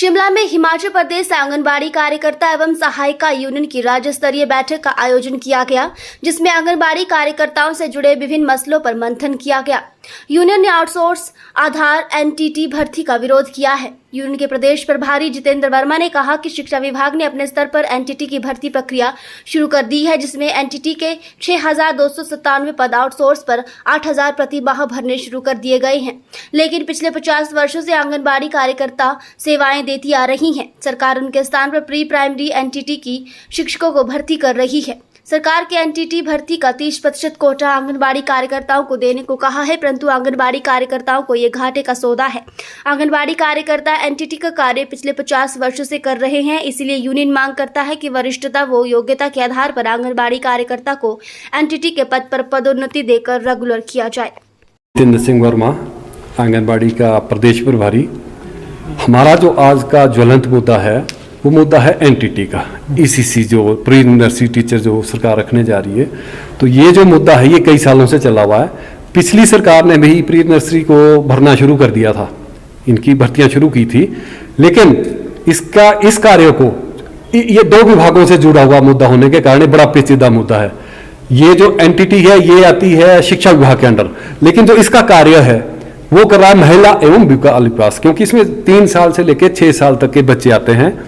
शिमला में हिमाचल प्रदेश आंगनबाड़ी कार्यकर्ता एवं सहायिका यूनियन की राज्य स्तरीय बैठक का आयोजन किया गया, जिसमें आंगनबाड़ी कार्यकर्ताओं से जुड़े विभिन्न मसलों पर मंथन किया गया। यूनियन ने आउटसोर्स आधार एनटीटी भर्ती का विरोध किया है। यूनियन के प्रदेश प्रभारी जितेंद्र वर्मा ने कहा कि शिक्षा विभाग ने अपने स्तर पर एनटीटी की भर्ती प्रक्रिया शुरू कर दी है, जिसमें एनटीटी के 6,297 पद आउटसोर्स पर 8,000 प्रति माह भरने शुरू कर दिए गए हैं। लेकिन पिछले 50 वर्षों से आंगनबाड़ी कार्यकर्ता सेवाएं देती आ रही हैं। सरकार उनके स्थान पर प्री प्राइमरी एनटीटी की शिक्षकों को भर्ती कर रही है। सरकार के एनटीटी भर्ती का 30% कोटा आंगनबाड़ी कार्यकर्ताओं को देने को कहा है, परंतु आंगनबाड़ी कार्यकर्ताओं को ये घाटे का सौदा है। आंगनबाड़ी कार्यकर्ता एनटीटी का कार्य पिछले 50 वर्षों से कर रहे हैं, इसलिए यूनियन मांग करता है कि वरिष्ठता व योग्यता के आधार पर आंगनबाड़ी कार्यकर्ता को एनटीटी के पद पर पदोन्नति देकर रेगुलर किया जाए। जितेंद्र सिंह वर्मा, आंगनबाड़ी का प्रदेश प्रभारी। हमारा जो आज का ज्वलंत मुद्दा है वो मुद्दा है एनटीटी का, ईसीसी जो प्री नर्सरी टीचर जो सरकार रखने जा रही है। तो ये जो मुद्दा है ये कई सालों से चला हुआ है। पिछली सरकार ने भी प्री नर्सरी को भरना शुरू कर दिया था, इनकी भर्तियां शुरू की थी, लेकिन इस कार्य को ये दो विभागों से जुड़ा हुआ मुद्दा होने के कारण बड़ा पेचीदा मुद्दा है। ये जो एनटीटी है ये आती है शिक्षा विभाग के अंडर, लेकिन जो इसका कार्य है वो कर रहा है महिला एवं बाल विकास, क्योंकि इसमें 3 साल से लेकर 6 साल तक के बच्चे आते हैं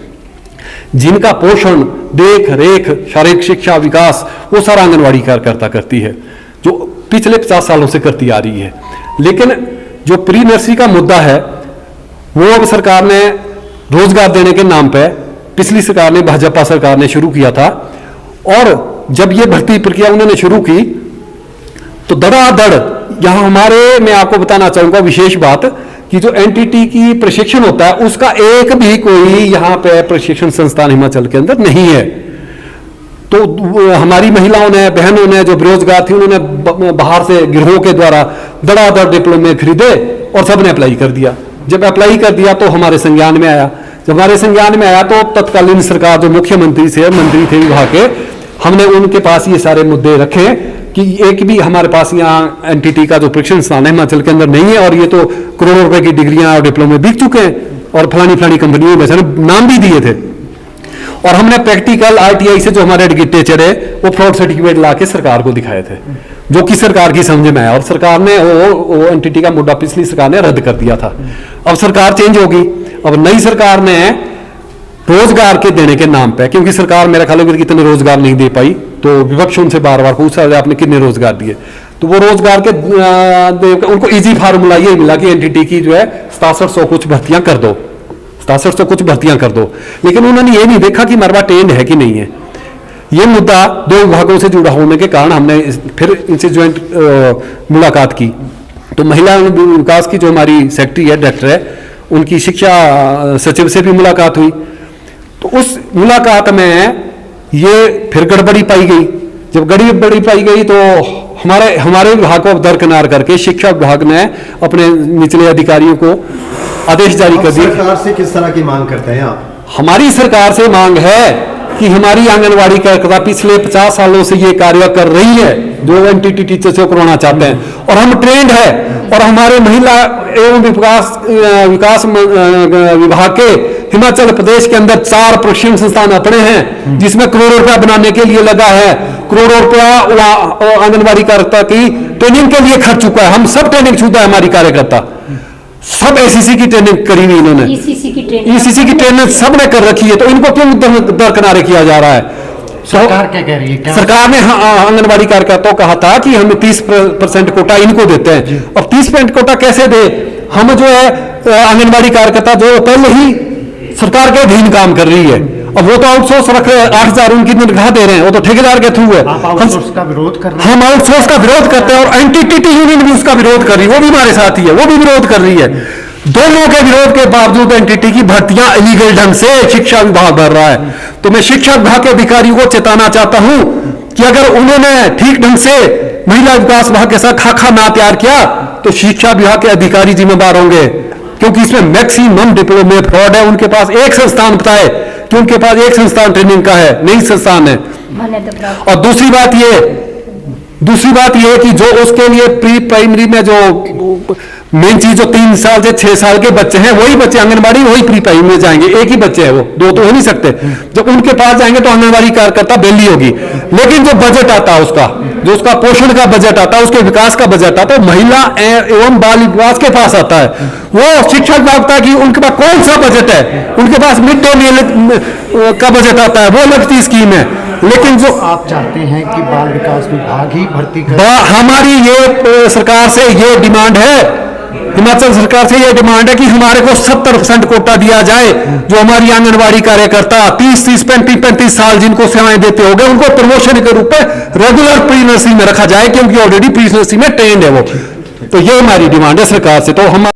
जिनका पोषण, देख रेख, शारीरिक शिक्षा, विकास वो सारा आंगनबाड़ी कार्यकर्ता करती है, जो पिछले 50 सालों से करती आ रही है। लेकिन जो प्री नर्सरी का मुद्दा है वो अब सरकार ने रोजगार देने के नाम पे, पिछली सरकार ने, भाजपा सरकार ने शुरू किया था, और जब ये भर्ती प्रक्रिया उन्होंने शुरू की तो धड़ाधड़ यहां हमारे, मैं आपको बताना चाहूंगा विशेष बात कि जो एनटीटी की प्रशिक्षण होता है उसका एक भी कोई यहाँ पे प्रशिक्षण संस्थान हिमाचल के अंदर नहीं है। तो हमारी महिलाओं ने, बहनों ने जो बेरोजगार थी उन्होंने बाहर से गिरोह के द्वारा धड़ाधड़ डिप्लोमे खरीदे और सबने अप्लाई कर दिया। जब अप्लाई कर दिया तो हमारे संज्ञान में आया। जब हमारे संज्ञान में आया तो तत्कालीन सरकार जो मुख्यमंत्री से मंत्री थे विभाग के, हमने उनके पास ये सारे मुद्दे रखे कि एक भी हमारे पास यहाँ एनटीटी का जो प्रशिक्षण संस्थान है हिमाचल के अंदर नहीं है, और ये तो करोड़ों रुपए की डिग्रियां और डिप्लोमे बिक चुके हैं और फलानी कंपनियों में नाम भी दिए थे। और हमने प्रैक्टिकल आरटीआई से जो हमारे एडगिटेचर है वो फ्रॉड सर्टिफिकेट ला के सरकार को दिखाए थे, जो कि सरकार की समझ में आया, और सरकार ने वो एनटीटी का मुद्दा पिछली सरकार ने रद्द कर दिया था। अब सरकार चेंज होगी, अब नई सरकार ने रोजगार के देने के नाम पे, क्योंकि सरकार मेरा ख्याल है कितने रोजगार नहीं दे पाई, तो विपक्ष उनसे बार बार पूछा आपने कितने रोजगार दिए, तो वो रोजगार के उनको इजी फार्मूला ये मिला कि एनटीटी की जो है 6700 कुछ भर्तियां कर दो, 6700 कुछ भर्तियां कर दो। लेकिन उन्होंने ये नहीं देखा कि हमारे पास ट्रेंड है कि नहीं है। ये मुद्दा दो विभागों से जुड़ा होने के कारण हमने फिर इनसे ज्वाइंट मुलाकात की। तो महिला विकास की जो हमारी सेक्रेटरी है, डायरेक्टर है, उनकी शिक्षा सचिव से भी मुलाकात हुई। तो उस मुलाकात में ये फिर गड़बड़ी पाई गई। जब गड़बड़ी पाई गई तो हमारे विभाग को दरकिनार करके शिक्षा विभाग ने अपने निचले अधिकारियों को आदेश जारी कर दिए। सरकार से किस तरह की मांग करते हैं आप? हमारी सरकार से मांग है कि हमारी आंगनबाड़ी कार्यकर्ता पिछले 50 सालों से ये कार्य कर रही है, जो एनटीटी टीचर से करवाना चाहते हैं, और हम ट्रेंड है, और हमारे महिला एवं विकास विभाग के हिमाचल प्रदेश के अंदर 4 प्रशिक्षण संस्थान अपने हैं, जिसमें करोड़ों रुपया बनाने के लिए लगा है। करोड़ों रुपया आंगनबाड़ी कार्यकर्ता की ट्रेनिंग के लिए खर्च चुका है। हम सब ट्रेनिंग छूता है, हमारी कार्यकर्ता सब एसीसी की ट्रेनिंग करी हुई, इन्होंने ईसीसी की ट्रेनिंग सबने कर रखी है। तो इनको क्यों दरकिनार किया जा रहा है? सरकार क्या कह रही है? सरकार ने आंगनबाड़ी कार्यकर्ताओं कहा था कि हम 30% कोटा इनको देते हैं। अब 30% कोटा कैसे दे? हम जो है आंगनबाड़ी कार्यकर्ता जो पहले ही सरकार के अधीन काम कर रही है, अब वो तो आउटसोर्स रख रहे हैं, 8,000 उनकी तनख्वाह दे रहे हैं, वो तो ठेकेदार के थ्रू है। हम आउटसोर्स का विरोध कर रहे हैं। हम आउटसोर्स का विरोध करते हैं, और एनटीटी यूनियन भी उसका विरोध कर रही है, वो भी हमारे साथ ही है, वो भी विरोध कर रही है। दोनों के विरोध के बावजूद एनटीटी की भर्तियां इलीगल ढंग से शिक्षा विभाग भर रहा है। तो मैं शिक्षा विभाग के अधिकारियों को चेताना चाहता हूं कि अगर उन्होंने ठीक ढंग से महिला विकास विभाग के साथ खाका ना तैयार किया तो शिक्षा विभाग के अधिकारी जिम्मेदार होंगे, क्योंकि इसमें मैक्सिमम डिप्लोमे फ्रॉड है। उनके पास एक संस्थान बताए कि उनके पास एक संस्थान ट्रेनिंग का है, नहीं संस्थान है। और दूसरी बात ये कि जो उसके लिए प्री प्राइमरी में जो मेन चीज जो 3 साल से 6 साल के बच्चे हैं वही बच्चे आंगनबाड़ी वही प्री प्राइमरी में जाएंगे, एक ही बच्चे हैं वो, दो तो हो नहीं सकते। जब उनके पास जाएंगे तो आंगनबाड़ी कार्यकर्ता बेली होगी। लेकिन जो बजट आता है उसका, जो उसका पोषण का बजट आता है, उसके विकास का बजट आता है, महिला एवं बाल विकास के पास आता है। वो शिक्षक मांगता है कि उनके पास कौन सा बजट है, उनके पास मिड डे मील का बजट आता है, वो अलग सी स्कीम है। लेकिन जो आप चाहते हैं कि बाल विकास विभाग ही भर्ती करे? हमारी ये सरकार से ये डिमांड है, हिमाचल सरकार से ये डिमांड है कि हमारे को 70% कोटा दिया जाए। जो हमारी आंगनबाड़ी कार्यकर्ता 30-30, 35-35 साल जिनको सेवाएं देते हो गए, उनको प्रमोशन के रूप में रेगुलर प्री नर्सरी में रखा जाए, क्योंकि ऑलरेडी प्री नर्सरी में ट्रेंड है वो। तो ये हमारी डिमांड है सरकार से। तो हम